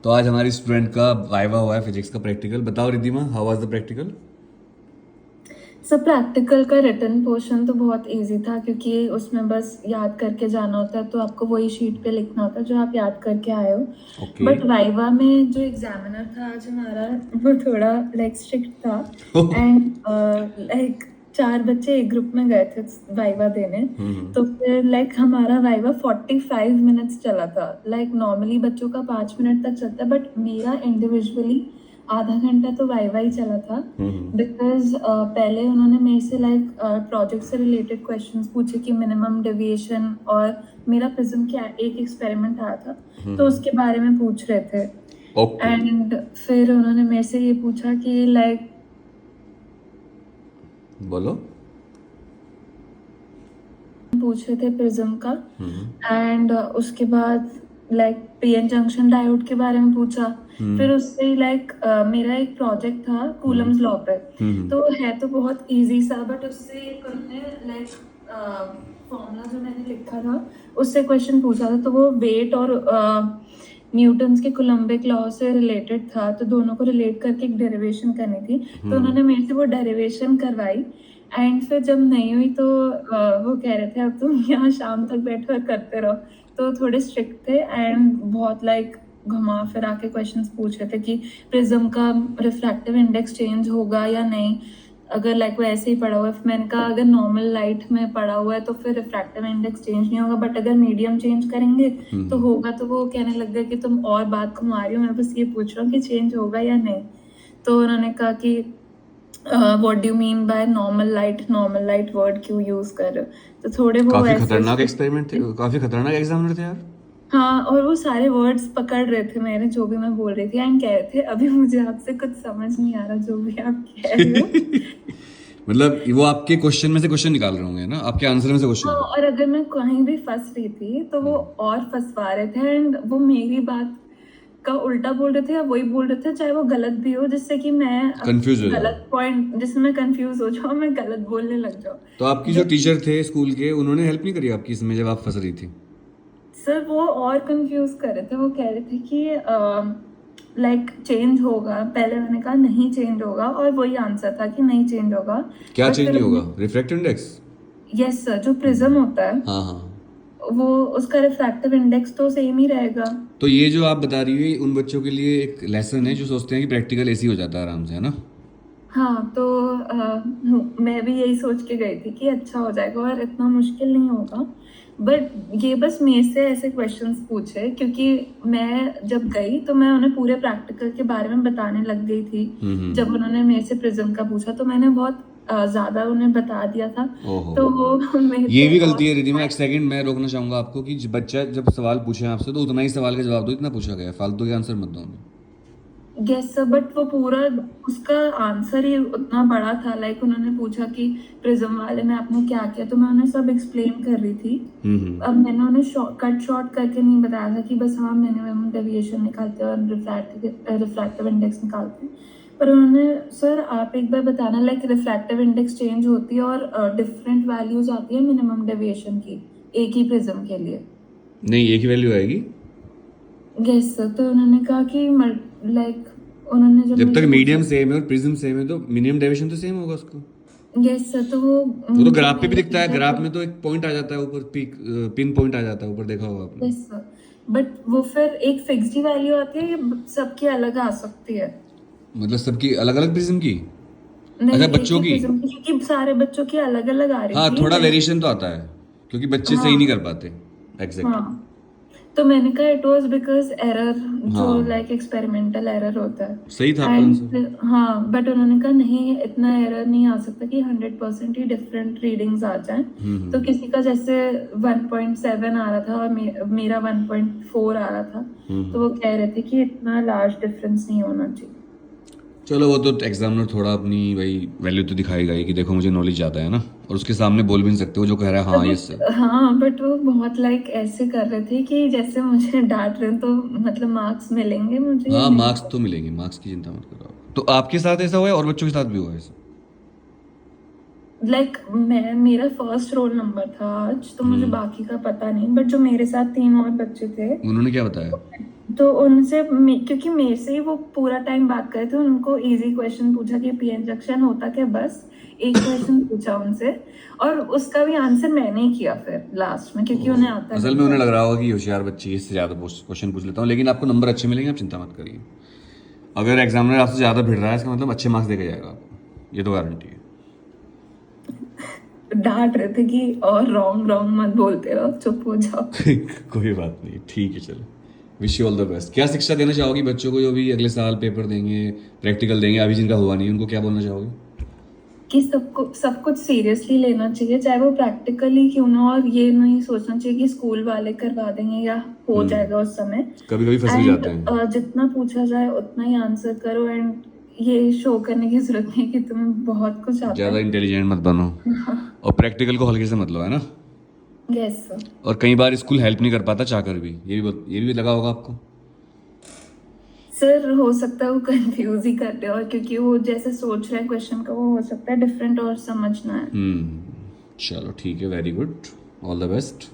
तो आज हमारी स्टूडेंट का वाइवा हुआ है फिजिक्स का प्रैक्टिकल। बताओ Riddhima, how was the practical? सब प्रैक्टिकल का रिटन पोर्शन तो बहुत इजी था क्योंकि उसमें बस याद करके जाना होता है, तो आपको वही शीट पे लिखना होता है जो आप याद करके आए हो। ओके। बट वाइवा में जो एग्जामिनर था आज हमारा, वो थोड़ा लाइक स्ट्रिक्ट था। एंड लाइक 4 बच्चे एक ग्रुप में गए थे वाइवा देने। तो फिर लाइक हमारा वाइवा 45 मिनट्स चला था। लाइक नॉर्मली बच्चों का 5 मिनट तक चलता है, बट मेरा इंडिविजुअली आधा घंटा तो वाइवा ही चला था। बिकॉज पहले उन्होंने मेरे से लाइक प्रोजेक्ट से रिलेटेड क्वेश्चंस पूछे कि मिनिमम डेविएशन, और मेरा प्रिज्म क्या एक एक्सपेरिमेंट आया था तो उसके बारे में पूछ रहे थे। ओके। एंड फिर उन्होंने मेरे से ये पूछा कि लाइक बोलो। पूछ रहे थे प्रिज्म का। एंड उसके बाद लाइक पीएन जंक्शन डायोड के बारे में पूछा। फिर उससे लाइक मेरा एक प्रोजेक्ट था कूलम्स लॉ पे। तो है तो बहुत इजी सा, बट उससे एक उन्होंने लाइक फॉर्मूला जो मैंने लिखा था उससे क्वेश्चन पूछा था, तो वो वेट और न्यूटन्स के कोलम्बिक लॉ से रिलेटेड था, तो दोनों को रिलेट करके एक डेरिवेशन करनी थी। तो उन्होंने मेरे से वो डेरिवेशन करवाई। एंड फिर जब नहीं हुई तो वो कह रहे थे अब तुम यहाँ शाम तक बैठो और करते रहो। तो थोड़े स्ट्रिक्ट थे एंड बहुत लाइक घुमा फिरा के क्वेश्चंस पूछ रहे थे कि प्रिज्म का रिफ्रैक्टिव इंडेक्स चेंज होगा या नहीं, अगर लाइक वो ऐसे ही पड़ा हुआ है। मैंने कहा अगर नॉर्मल लाइट में पड़ा हुआ है तो फिर रिफ्रैक्टिव इंडेक्स चेंज नहीं होगा, बट अगर मीडियम चेंज करेंगे तो होगा। तो वो कहने लग गए कि तुम और बात घुमा रही हो, मैं बस ये पूछ रहा हूँ कि चेंज होगा या नहीं। तो उन्होंने कहा कि what do you mean by normal light word क्यों यूज कर रहे हो। तो थोड़े वो काफी ऐसे खतरनाक एक्सपेरिमेंट थे, काफी खतरनाक एग्जामिनर थे यार। हाँ, और वो सारे वर्ड्स पकड़ रहे थे मेरे जो भी मैं बोल रही थी, एंड कह रहे थे अभी मुझे आपसे कुछ समझ नहीं आ रहा जो भी आप कह रहे हो। मतलब वो आपके क्वेश्चन में से क्वेश्चन निकाल रहे होंगे ना, आपके आंसर में से हाँ, क्वेश्चन। और अगर मैं कहीं भी फंस रही थी तो वो और फंसवा रहे थे, एंड वो मेरी बात का उल्टा बोल रहे थे या वही बोल रहे थे चाहे वो गलत भी हो, जिससे कि मैं कंफ्यूज हो जाओ। गलत पॉइंट, जिससे मैं कंफ्यूज हो जाऊँ, मैं गलत बोलने लग जाऊँ। तो आपकी जो टीचर थे स्कूल के, उन्होंने हेल्प नहीं करी आपकी इसमें जब आप फंस रही थी? सर वो और कंफ्यूज कर रहे थे। वो कह रहे थे कि लाइक चेंज होगा, पहले मैंने कहा नहीं चेंज होगा, और वही आंसर था कि नहीं चेंज होगा। क्या बट चेंज फिर नहीं होगा? Refractive index? यस सर, जो प्रिज्म होता है हाँ हाँ। वो उसका रिफ्रैक्टिव इंडेक्स तो सेम ही रहेगा। तो ये जो आप बता रही हो उन बच्चों के लिए एक लेसन है जो सोचते हैं कि प्रैक्टिकल ऐसे ही हो जाता है आराम से, है ना? हाँ, तो मैं भी यही सोच के गई थी कि अच्छा हो जाएगा और इतना मुश्किल नहीं होगा। बट ये बस मेरे से ऐसे क्वेश्चंस पूछे क्योंकि मैं जब गई तो मैं उन्हें पूरे प्रैक्टिकल के बारे में बताने लग गई थी। जब उन्होंने मेरे से प्रिज्म का पूछा तो मैंने बहुत ज्यादा उन्हें बता दिया था। ओहो। तो वो मेरे ये से भी और गलती है रिद्धि में। एक सेकंड मैं रोकना चाहूंगा आपको कि बच्चा जब सवाल पूछे आपसे तो उतना ही सवाल का जवाब दो, इतना पूछा गया है, फालतू के आंसर मत दो उन्हें। यस सर, बट वो पूरा उसका आंसर ही उतना बड़ा था। लाइक उन्होंने पूछा कि प्रिज्म वाले में आपने क्या किया, तो मैं उन्हें सब एक्सप्लेन कर रही थी। अब मैंने उन्हें शॉर्ट करके नहीं बताया था कि बस हाँ मिनिमम डेविएशन निकालते हैं और रिफ्रैक्टिव इंडेक्स निकालते हैं। पर उन्होंने सर आप एक बार बताना, लाइक रिफ्रैक्टिव इंडेक्स चेंज होती है और डिफरेंट वैल्यूज आती है मिनिमम डेविएशन की एक ही प्रिज्म के लिए। नहीं, एक ही वैल्यू आएगी। यस सर, तो उन्होंने कहा कि लाइक उन्होंने जब जब मेरे तक से मीडियम पूछा। सेम है और प्रिज्म सेम है तो मिनिमम डेविएशन तो सेम होगा उसको। यस सर, तो वो वो तो जो ग्राफ पे भी मेरे दिखता है, टीचर ग्राफ थे। में तो एक पॉइंट आ जाता है ऊपर, पीक पिन पॉइंट आ जाता है ऊपर, देखा होगा आपने। यस सर, बट वो फिर एक फिक्स्ड ही वैल्यू आती है या सबकी अलग आ सकती है? मतलब सबकी अलग अलग प्रिज्म की? अच्छा, नहीं, एक बच्चों ही की। प्रिज्म की, क्योंकि सारे बच्चों की अलग अलग आ रही हाँ, थी थोड़ा लाइक। वेरिएशन तो आता है क्योंकि बच्चे सही नहीं कर हाँ पाते। एग्जैक्टली। हाँ, तो मैंने कहा इट वाज बिकॉज एरर, जो हाँ, लाइक एक्सपेरिमेंटल एरर होता सही था है। आपका आंसर। एंड हाँ, बट उन्होंने कहा नहीं इतना एरर नहीं आ सकता कि 100% ही डिफरेंट रीडिंग्स आ जाएं। तो किसी का जैसे 1.7 आ रहा था और मेरा 1.4 आ रहा था। तो वो कह रहे थे कि इतना लार्ज डिफरेंस नहीं होना चाहिए। चलो, वो तो एग्जामिनर थोड़ा अपनी भाई वैल्यू तो दिखाएगा ही कि देखो मुझे नॉलेज ज़्यादा है ना, और उसके सामने बोल भी नहीं सकते, वो जो कह रहा है हाँ यस सर। बट हाँ, बट वो बहुत लाइक ऐसे कर रहे थे कि जैसे मुझे डांट रहे हैं, तो मतलब मार्क्स मिलेंगे मुझे या हाँ, नहीं। मार्क्स तो मिलेंगे, मार्क्स की चिंता मत करो आप। तो आपके साथ ऐसा हुआ है और बच्चों के साथ भी हुआ है ऐसा? लाइक मेरा फर्स्ट रोल नंबर था आज, तो मुझे बाकी का पता नहीं, बट जो मेरे साथ 3 और बच्चे थे उन्होंने क्या बताया? तो उनसे क्योंकि मेरे से ही वो पूरा टाइम बात करे थे, उनको इजी क्वेश्चन पूछा कि पीएन जंक्शन होता क्या, बस एक क्वेश्चन पूछा उनसे, और उसका भी आंसर मैंने ही किया फिर लास्ट में, क्योंकि उन्हें आता असल नहीं में उन्हें था। लग रहा होगा कि होशियार बच्ची है, इससे ज़्यादा क्वेश्चन पूछ लेता हूँ, लेकिन आपको नंबर अच्छे मिलेंगे, आप चिंता मत करिए। अगर एग्जामिनर आपसे ज़्यादा भिड़ रहा है, इसका मतलब अच्छे मार्क्स देके जाएगा आपको, ये तो गारंटी है। डांट रहे थे कि और रॉन्ग रॉन्ग मत बोलते रहो, चुप हो जाओ। कोई बात नहीं, ठीक है, चलो। Wish you all the best. क्या शिक्षा देना चाहोगी बच्चों को जो भी अगले साल पेपर देंगे, प्रैक्टिकल देंगे, अभी जिनका हुआ नहीं, उनको क्या बोलना चाहोगी? कि सब कुछ सीरियसली लेना चाहिए, चाहे वो प्रैक्टिकली क्यों ना, और ये नहीं सोचना चाहिए कि स्कूल वाले करवा देंगे या हो जाएगा उस समय। कभी कभी फंस भी एंड जाते हैं। जितना पूछा जाए उतना ही आंसर करो, एंड ये शो करने की जरूरत नहीं है कि तुम्हें बहुत कुछ आता ज़्यादा है। इंटेलिजेंट मत बनो, और प्रैक्टिकल को हल्के से मत लो, है ना। Yes sir. और कई बार स्कूल हेल्प नहीं कर पाता चाहकर भी, ये भी लगा होगा आपको। सर हो सकता है वो कंफ्यूज ही करते हो, क्योंकि वो जैसे सोच रहे हैं क्वेश्चन का, वो हो सकता है डिफरेंट और समझना है। चलो ठीक है, very good, all the best.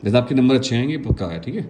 जैसे आपके नंबर अच्छे आएंगे पक्का है, ठीक है।